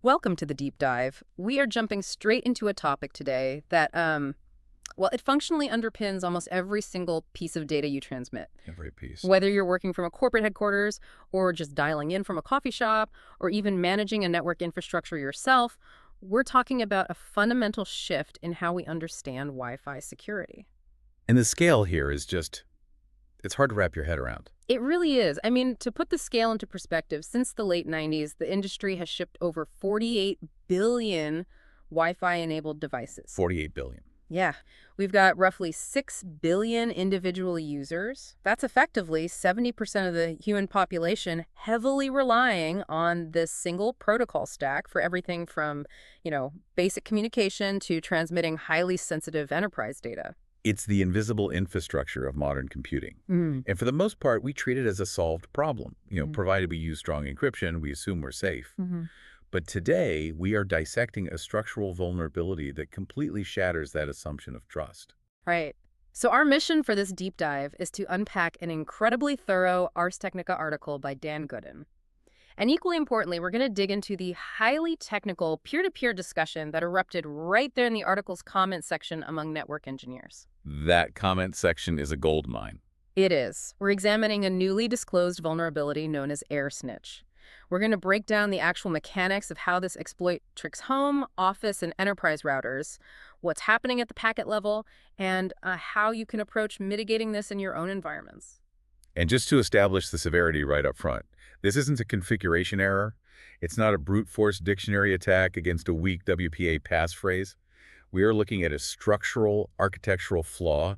Welcome to the deep dive. We are jumping straight into a topic today that, well, it functionally underpins almost every single piece of data you transmit. Every piece. Whether you're working from a corporate headquarters or just dialing in from a coffee shop or even managing a network infrastructure yourself, we're talking about a fundamental shift in how we understand Wi-Fi security. And the scale here is just, it's hard to wrap your head around. It really is. I mean, to put the scale into perspective, since the late 90s, the industry has shipped over 48 billion Wi-Fi enabled devices. 48 billion. Yeah, we've got roughly 6 billion individual users. That's effectively 70% of the human population heavily relying on this single protocol stack for everything from, basic communication to transmitting highly sensitive enterprise data. It's the invisible infrastructure of modern computing. Mm. And for the most part, we treat it as a solved problem. Provided we use strong encryption, we assume we're safe. Mm-hmm. But today, we are dissecting a structural vulnerability that completely shatters that assumption of trust. Right. So our mission for this deep dive is to unpack an incredibly thorough Ars Technica article by Dan Gooden. And equally importantly, we're going to dig into the highly technical peer-to-peer discussion that erupted right there in the article's comment section among network engineers. That comment section is a goldmine. It is. We're examining a newly disclosed vulnerability known as AirSnitch. We're going to break down the actual mechanics of how this exploit tricks home, office, and enterprise routers, what's happening at the packet level, and how you can approach mitigating this in your own environments. And just to establish the severity right up front, this isn't a configuration error. It's not a brute force dictionary attack against a weak WPA passphrase. We are looking at a structural, architectural flaw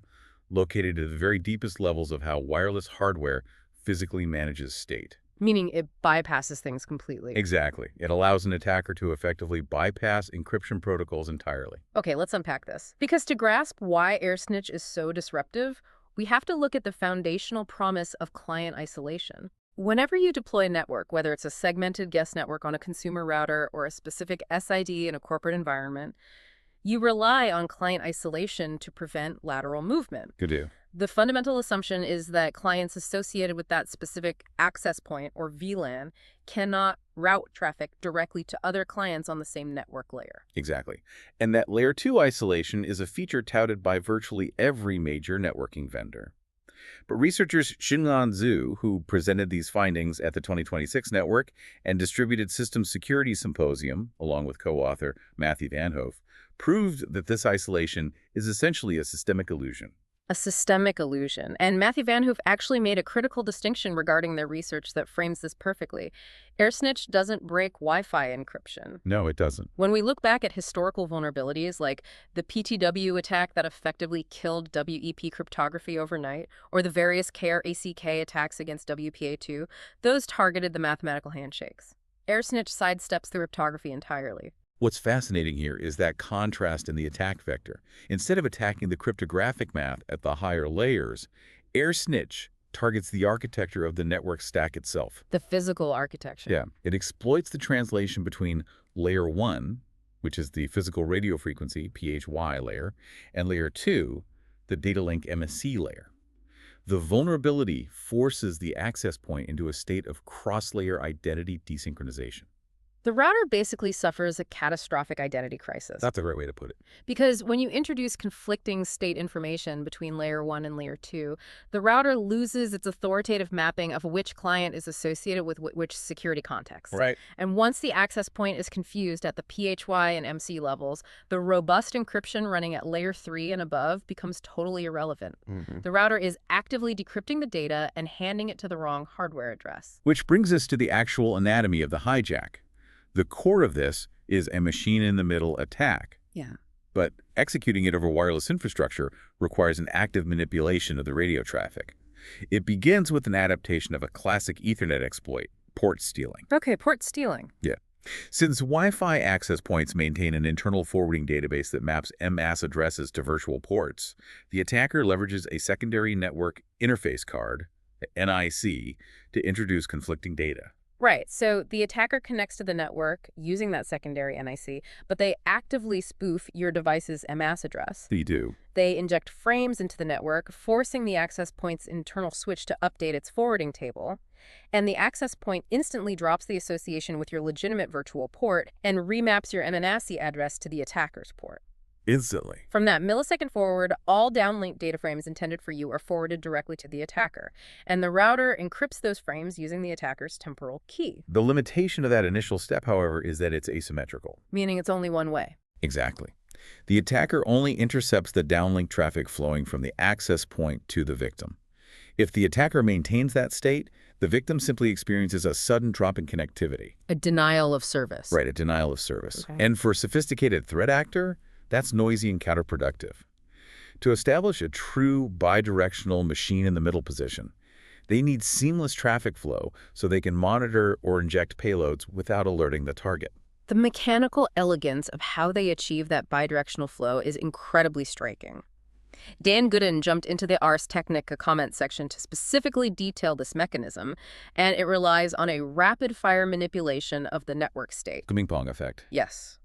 located at the very deepest levels of how wireless hardware physically manages state. Meaning it bypasses things completely. Exactly. It allows an attacker to effectively bypass encryption protocols entirely. Okay, let's unpack this. Because to grasp why AirSnitch is so disruptive, we have to look at the foundational promise of client isolation. Whenever you deploy a network, whether it's a segmented guest network on a consumer router or a specific SID in a corporate environment, you rely on client isolation to prevent lateral movement. Could do. The fundamental assumption is that clients associated with that specific access point, or VLAN, cannot route traffic directly to other clients on the same network layer. Exactly. And that layer 2 isolation is a feature touted by virtually every major networking vendor. But researchers Xinlan Zhu, who presented these findings at the 2026 Network and Distributed Systems Security Symposium, along with co-author Matthew Van Hoof, proved that this isolation is essentially a systemic illusion. A systemic illusion. And Matthew Van Hoof actually made a critical distinction regarding their research that frames this perfectly. AirSnitch doesn't break Wi-Fi encryption. No, it doesn't. When we look back at historical vulnerabilities like the PTW attack that effectively killed WEP cryptography overnight, or the various KRACK attacks against WPA2, those targeted the mathematical handshakes. AirSnitch sidesteps the cryptography entirely. What's fascinating here is that contrast in the attack vector. Instead of attacking the cryptographic math at the higher layers, AirSnitch targets the architecture of the network stack itself. The physical architecture. Yeah. It exploits the translation between layer 1, which is the physical radio frequency, PHY layer, and layer 2, the data link MSC layer. The vulnerability forces the access point into a state of cross-layer identity desynchronization. The router basically suffers a catastrophic identity crisis. That's a great way to put it. Because when you introduce conflicting state information between layer 1 and layer 2, the router loses its authoritative mapping of which client is associated with which security context. Right. And once the access point is confused at the PHY and MC levels, the robust encryption running at layer 3 and above becomes totally irrelevant. The router is actively decrypting the data and handing it to the wrong hardware address. Which brings us to the actual anatomy of the hijack. The core of this is a machine-in-the-middle attack. Yeah. But executing it over wireless infrastructure requires an active manipulation of the radio traffic. It begins with an adaptation of a classic Ethernet exploit, port stealing. Okay, port stealing. Yeah. Since Wi-Fi access points maintain an internal forwarding database that maps MAS addresses to virtual ports, the attacker leverages a secondary network interface card, NIC, to introduce conflicting data. Right. So the attacker connects to the network using that secondary NIC, but they actively spoof your device's MS address. They do. They inject frames into the network, forcing the access point's internal switch to update its forwarding table. And the access point instantly drops the association with your legitimate virtual port and remaps your MNASI address to the attacker's port. Instantly. From that millisecond forward, all downlink data frames intended for you are forwarded directly to the attacker, and the router encrypts those frames using the attacker's temporal key. The limitation of that initial step, however, is that it's asymmetrical. Meaning it's only one way. Exactly. The attacker only intercepts the downlink traffic flowing from the access point to the victim. If the attacker maintains that state, the victim simply experiences a sudden drop in connectivity. A denial of service. Right, a denial of service. Okay. And for a sophisticated threat actor, that's noisy and counterproductive. To establish a true bidirectional machine-in-the-middle position, they need seamless traffic flow so they can monitor or inject payloads without alerting the target. The mechanical elegance of how they achieve that bidirectional flow is incredibly striking. Dan Gooden jumped into the Ars Technica comment section to specifically detail this mechanism, and it relies on a rapid-fire manipulation of the network state. The ping-pong effect. Yes.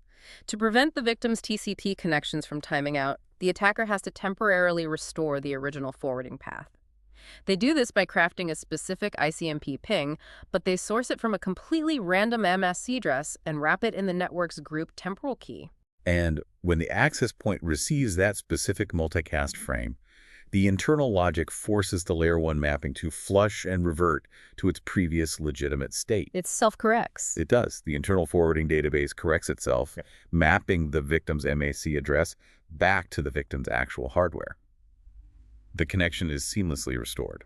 To prevent the victim's TCP connections from timing out, the attacker has to temporarily restore the original forwarding path. They do this by crafting a specific ICMP ping, but they source it from a completely random MSC address and wrap it in the network's group temporal key. And when the access point receives that specific multicast frame, the internal logic forces the layer 1 mapping to flush and revert to its previous legitimate state. It self-corrects. It does. The internal forwarding database corrects itself, mapping the victim's MAC address back to the victim's actual hardware. The connection is seamlessly restored.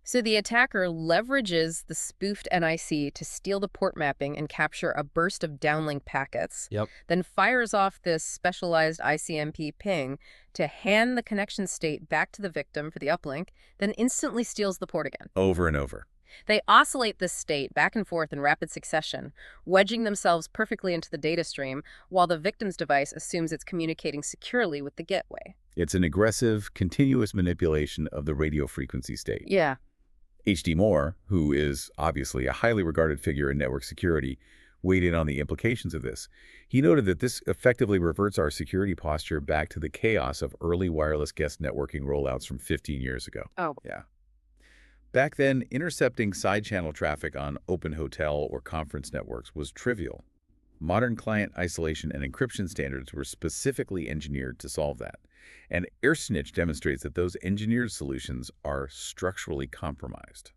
So the attacker leverages the spoofed NIC to steal the port mapping and capture a burst of downlink packets, then fires off this specialized ICMP ping to hand the connection state back to the victim for the uplink, then instantly steals the port again. Over and over. They oscillate this state back and forth in rapid succession, wedging themselves perfectly into the data stream while the victim's device assumes it's communicating securely with the gateway. It's an aggressive, continuous manipulation of the radio frequency state. Yeah. H.D. Moore, who is obviously a highly regarded figure in network security, weighed in on the implications of this. He noted that this effectively reverts our security posture back to the chaos of early wireless guest networking rollouts from 15 years ago. Oh. Yeah. Back then, intercepting side-channel traffic on open hotel or conference networks was trivial. Modern client isolation and encryption standards were specifically engineered to solve that. And AirSnitch demonstrates that those engineered solutions are structurally compromised.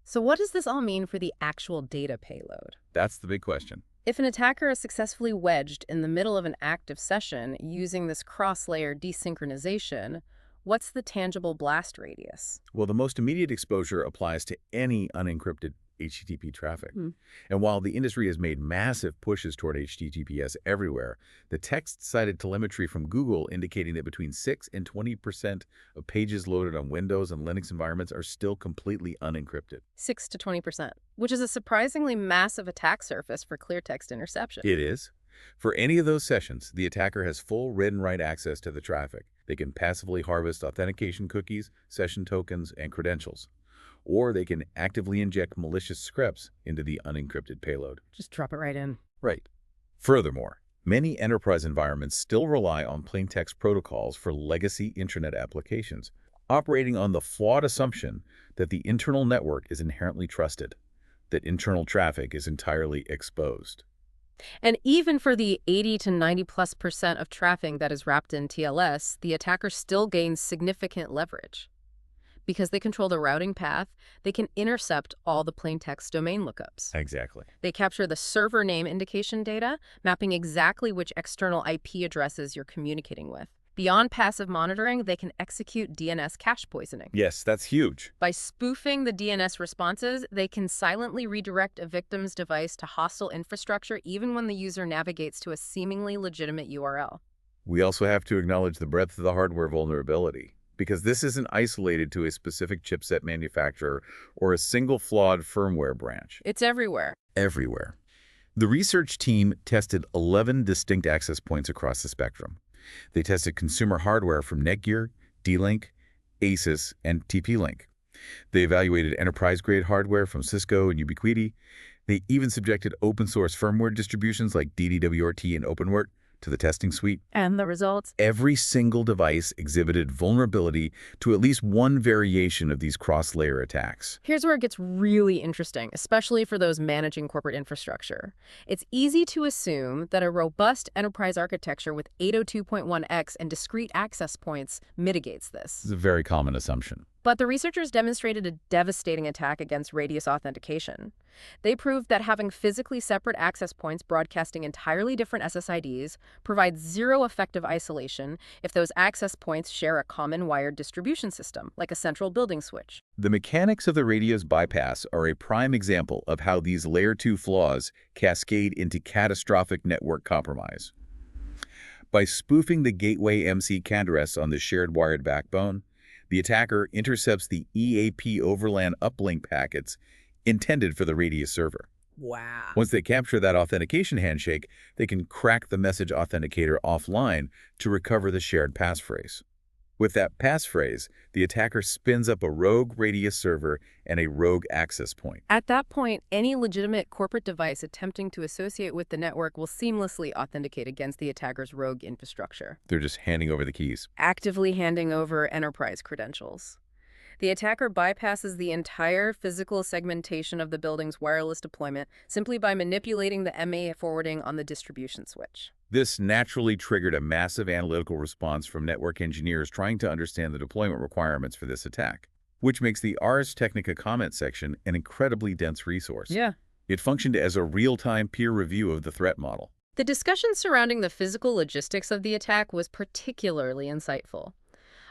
So what does this all mean for the actual data payload? That's the big question. If an attacker is successfully wedged in the middle of an active session using this cross-layer desynchronization, what's the tangible blast radius? Well, the most immediate exposure applies to any unencrypted HTTP traffic. And while the industry has made massive pushes toward HTTPS everywhere, the text-cited telemetry from Google indicating that between 6 and 20% of pages loaded on Windows and Linux environments are still completely unencrypted. 6 to 20%, which is a surprisingly massive attack surface for clear text interception. It is. For any of those sessions, the attacker has full read and write access to the traffic. They can passively harvest authentication cookies, session tokens, and credentials. Or they can actively inject malicious scripts into the unencrypted payload. Just drop it right in. Right. Furthermore, many enterprise environments still rely on plaintext protocols for legacy intranet applications, operating on the flawed assumption that the internal network is inherently trusted, that internal traffic is entirely exposed. And even for the 80 to 90+% of traffic that is wrapped in TLS, the attacker still gains significant leverage. Because they control the routing path, they can intercept all the plaintext domain lookups. Exactly. They capture the server name indication data, mapping exactly which external IP addresses you're communicating with. Beyond passive monitoring, they can execute DNS cache poisoning. Yes, that's huge. By spoofing the DNS responses, they can silently redirect a victim's device to hostile infrastructure even when the user navigates to a seemingly legitimate URL. We also have to acknowledge the breadth of the hardware vulnerability, because this isn't isolated to a specific chipset manufacturer or a single flawed firmware branch. It's everywhere. Everywhere. The research team tested 11 distinct access points across the spectrum. They tested consumer hardware from Netgear, D-Link, Asus, and TP-Link. They evaluated enterprise-grade hardware from Cisco and Ubiquiti. They even subjected open-source firmware distributions like DDWRT and OpenWrt to the testing suite. And the results? Every single device exhibited vulnerability to at least one variation of these cross-layer attacks. Here's where it gets really interesting, especially for those managing corporate infrastructure. It's easy to assume that a robust enterprise architecture with 802.1x and discrete access points mitigates this. This is a very common assumption. But the researchers demonstrated a devastating attack against radius authentication. They proved that having physically separate access points broadcasting entirely different SSIDs provides zero effective isolation if those access points share a common wired distribution system, like a central building switch. The mechanics of the radius bypass are a prime example of how these Layer 2 flaws cascade into catastrophic network compromise. By spoofing the gateway MC address on the shared wired backbone, the attacker intercepts the EAP overland uplink packets intended for the radius server. Wow. Once they capture that authentication handshake, they can crack the message authenticator offline to recover the shared passphrase. With that passphrase, the attacker spins up a rogue radius server and a rogue access point. At that point, any legitimate corporate device attempting to associate with the network will seamlessly authenticate against the attacker's rogue infrastructure, They're just handing over the keys. actively handing over enterprise credentials. The attacker bypasses the entire physical segmentation of the building's wireless deployment simply by manipulating the MA forwarding on the distribution switch. This naturally triggered a massive analytical response from network engineers trying to understand the deployment requirements for this attack, which makes the Ars Technica comment section an incredibly dense resource. Yeah. It functioned as a real-time peer review of the threat model. The discussion surrounding the physical logistics of the attack was particularly insightful.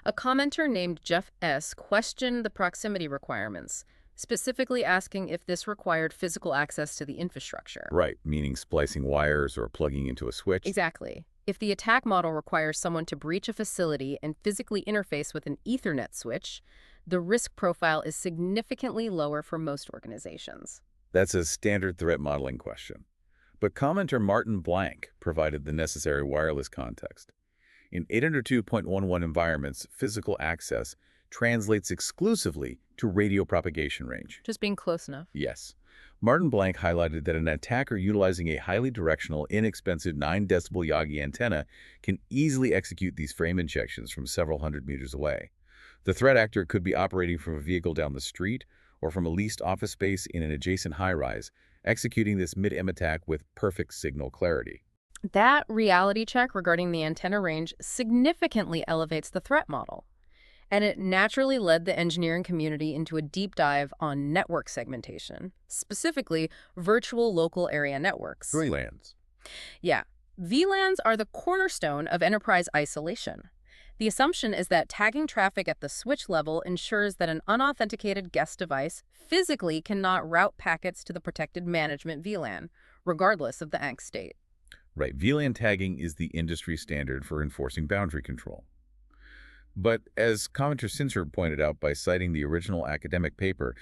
A commenter named Jeff S. questioned the proximity requirements, specifically asking if this required physical access to the infrastructure. Right, meaning splicing wires or plugging into a switch. Exactly. If the attack model requires someone to breach a facility and physically interface with an Ethernet switch, the risk profile is significantly lower for most organizations. That's a standard threat modeling question. But commenter Martin Blank provided the necessary wireless context. In 802.11 environments, physical access translates exclusively to radio propagation range. Just being close enough. Yes. Martin Blank highlighted that an attacker utilizing a highly directional, inexpensive 9-decibel Yagi antenna can easily execute these frame injections from several hundred meters away. The threat actor could be operating from a vehicle down the street or from a leased office space in an adjacent high-rise, executing this MitM attack with perfect signal clarity. That reality check regarding the antenna range significantly elevates the threat model. And it naturally led the engineering community into a deep dive on network segmentation, specifically virtual local area networks. VLANs. Yeah, VLANs are the cornerstone of enterprise isolation. The assumption is that tagging traffic at the switch level ensures that an unauthenticated guest device physically cannot route packets to the protected management VLAN, regardless of the ANC state. Right, VLAN tagging is the industry standard for enforcing boundary control. But as commenter Sincer pointed out by citing the original academic paper,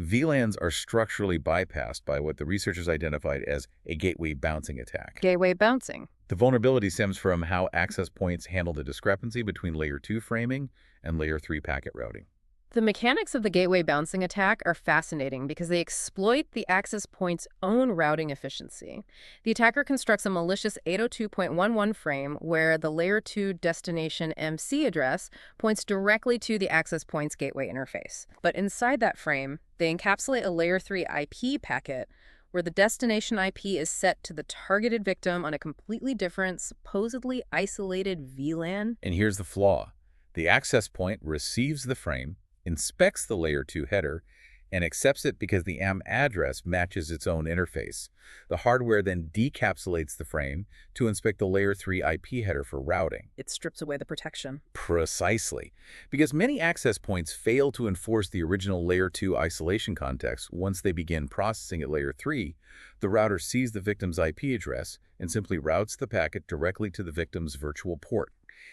VLANs are structurally bypassed by what the researchers identified as a gateway bouncing attack. Gateway bouncing. The vulnerability stems from how access points handle the discrepancy between Layer 2 framing and Layer 3 packet routing. The mechanics of the gateway bouncing attack are fascinating because they exploit the access point's own routing efficiency. The attacker constructs a malicious 802.11 frame where the Layer 2 destination MC address points directly to the access point's gateway interface. But inside that frame, they encapsulate a Layer 3 IP packet where the destination IP is set to the targeted victim on a completely different, supposedly isolated VLAN. And here's the flaw. The access point receives the frame, inspects the Layer 2 header, and accepts it because the AM address matches its own interface. The hardware then decapsulates the frame to inspect the Layer 3 IP header for routing. It strips away the protection. Precisely. Because many access points fail to enforce the original Layer 2 isolation context once they begin processing at Layer 3, the router sees the victim's IP address and simply routes the packet directly to the victim's virtual port.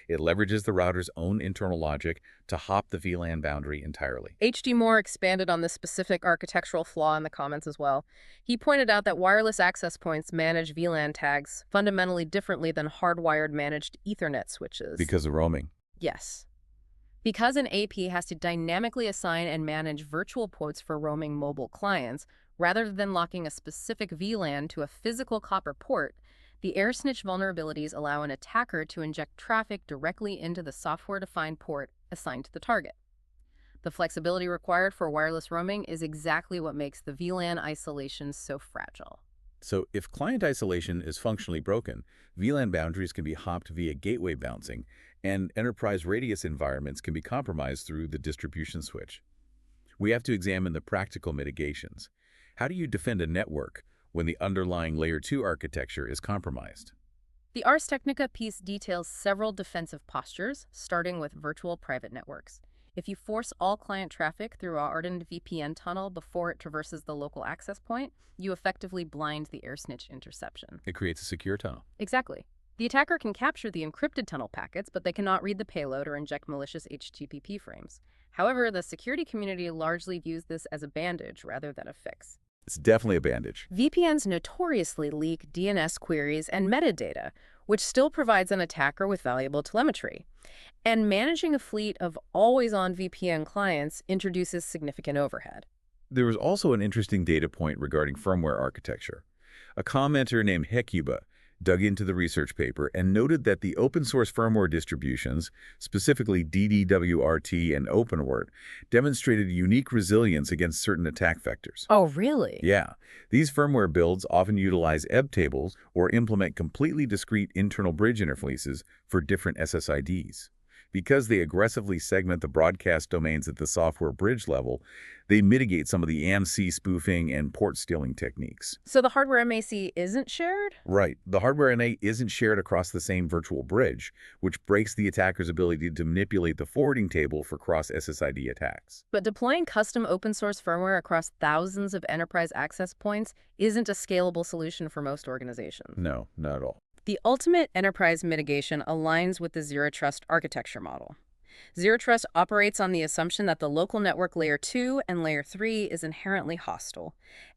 It leverages the router's own internal logic to hop the VLAN boundary entirely. H.D. Moore expanded on this specific architectural flaw in the comments as well. He pointed out that wireless access points manage VLAN tags fundamentally differently than hardwired managed Ethernet switches. Because of roaming. Yes. Because an AP has to dynamically assign and manage virtual ports for roaming mobile clients, rather than locking a specific VLAN to a physical copper port, the AirSnitch vulnerabilities allow an attacker to inject traffic directly into the software-defined port assigned to the target. The flexibility required for wireless roaming is exactly what makes the VLAN isolation so fragile. So if client isolation is functionally broken, VLAN boundaries can be hopped via gateway bouncing, and enterprise radius environments can be compromised through the distribution switch. We have to examine the practical mitigations. How do you defend a network when the underlying Layer 2 architecture is compromised? The Ars Technica piece details several defensive postures, starting with virtual private networks. If you force all client traffic through a hardened VPN tunnel before it traverses the local access point, you effectively blind the AirSnitch interception. It creates a secure tunnel. Exactly. The attacker can capture the encrypted tunnel packets, but they cannot read the payload or inject malicious HTTP frames. However, the security community largely views this as a bandage rather than a fix. It's definitely a bandage. VPNs notoriously leak DNS queries and metadata, which still provides an attacker with valuable telemetry. And managing a fleet of always-on VPN clients introduces significant overhead. There was also an interesting data point regarding firmware architecture. A commenter named Hekuba dug into the research paper and noted that the open-source firmware distributions, specifically DDWRT and OpenWrt, demonstrated unique resilience against certain attack vectors. Oh, really? Yeah, these firmware builds often utilize EB tables or implement completely discrete internal bridge interfaces for different SSIDs. Because they aggressively segment the broadcast domains at the software bridge level, they mitigate some of the AMC spoofing and port stealing techniques. So the hardware MAC isn't shared? Right. The hardware NA isn't shared across the same virtual bridge, which breaks the attacker's ability to manipulate the forwarding table for cross-SSID attacks. But deploying custom open-source firmware across thousands of enterprise access points isn't a scalable solution for most organizations. No, not at all. The ultimate enterprise mitigation aligns with the Zero Trust architecture model. Zero Trust operates on the assumption that the local network Layer 2 and Layer 3 is inherently hostile.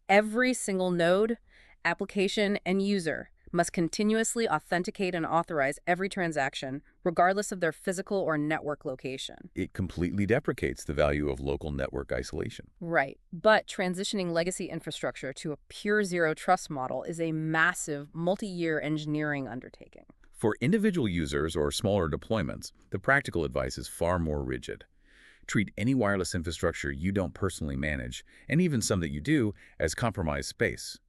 Every single node, application, and user must continuously authenticate and authorize every transaction, regardless of their physical or network location. It completely deprecates the value of local network isolation. Right. But transitioning legacy infrastructure to a pure Zero Trust model is a massive, multi-year engineering undertaking. For individual users or smaller deployments, the practical advice is far more rigid. Treat any wireless infrastructure you don't personally manage, and even some that you do, as compromised space.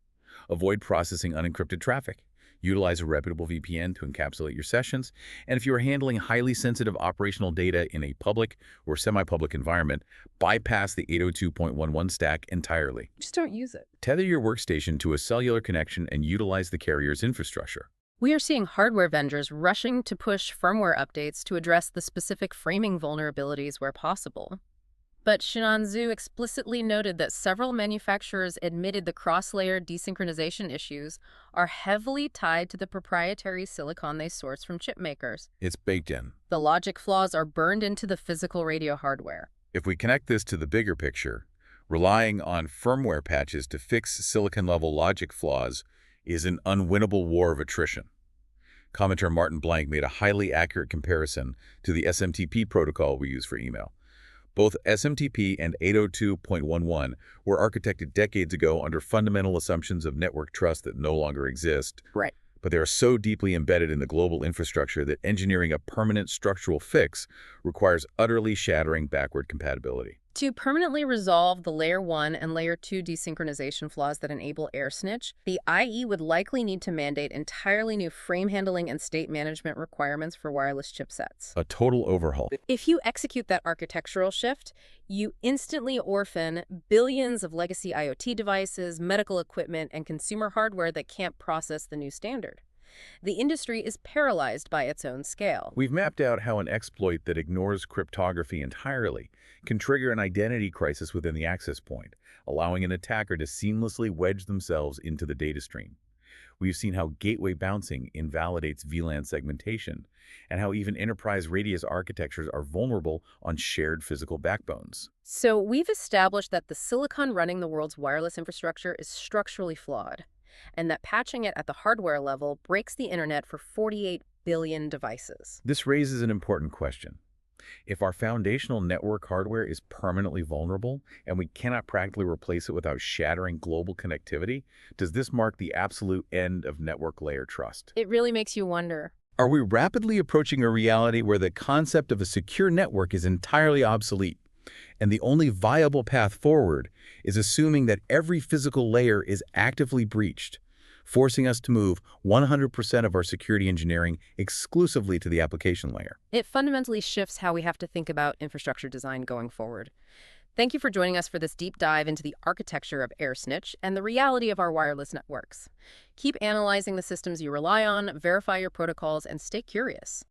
Avoid processing unencrypted traffic. Utilize a reputable VPN to encapsulate your sessions, and if you are handling highly sensitive operational data in a public or semi-public environment, bypass the 802.11 stack entirely. Just don't use it. Tether your workstation to a cellular connection and utilize the carrier's infrastructure. We are seeing hardware vendors rushing to push firmware updates to address the specific framing vulnerabilities where possible. But Shinan Zhu explicitly noted that several manufacturers admitted the cross-layer desynchronization issues are heavily tied to the proprietary silicon they source from chip makers. It's baked in. The logic flaws are burned into the physical radio hardware. If we connect this to the bigger picture, relying on firmware patches to fix silicon-level logic flaws is an unwinnable war of attrition. Commenter Martin Blank made a highly accurate comparison to the SMTP protocol we use for email. Both SMTP and 802.11 were architected decades ago under fundamental assumptions of network trust that no longer exist. Right. But they are so deeply embedded in the global infrastructure that engineering a permanent structural fix requires utterly shattering backward compatibility. To permanently resolve the Layer 1 and Layer 2 desynchronization flaws that enable AirSnitch, the IE would likely need to mandate entirely new frame handling and state management requirements for wireless chipsets. A total overhaul. If you execute that architectural shift, you instantly orphan billions of legacy IoT devices, medical equipment, and consumer hardware that can't process the new standard. The industry is paralyzed by its own scale. We've mapped out how an exploit that ignores cryptography entirely can trigger an identity crisis within the access point, allowing an attacker to seamlessly wedge themselves into the data stream. We've seen how gateway bouncing invalidates VLAN segmentation, and how even enterprise radius architectures are vulnerable on shared physical backbones. So we've established that the silicon running the world's wireless infrastructure is structurally flawed, and that patching it at the hardware level breaks the internet for 48 billion devices. This raises an important question. If our foundational network hardware is permanently vulnerable and we cannot practically replace it without shattering global connectivity, does this mark the absolute end of network layer trust? It really makes you wonder. Are we rapidly approaching a reality where the concept of a secure network is entirely obsolete, and the only viable path forward is assuming that every physical layer is actively breached, forcing us to move 100% of our security engineering exclusively to the application layer? It fundamentally shifts how we have to think about infrastructure design going forward. Thank you for joining us for this deep dive into the architecture of AirSnitch and the reality of our wireless networks. Keep analyzing the systems you rely on, verify your protocols, and stay curious.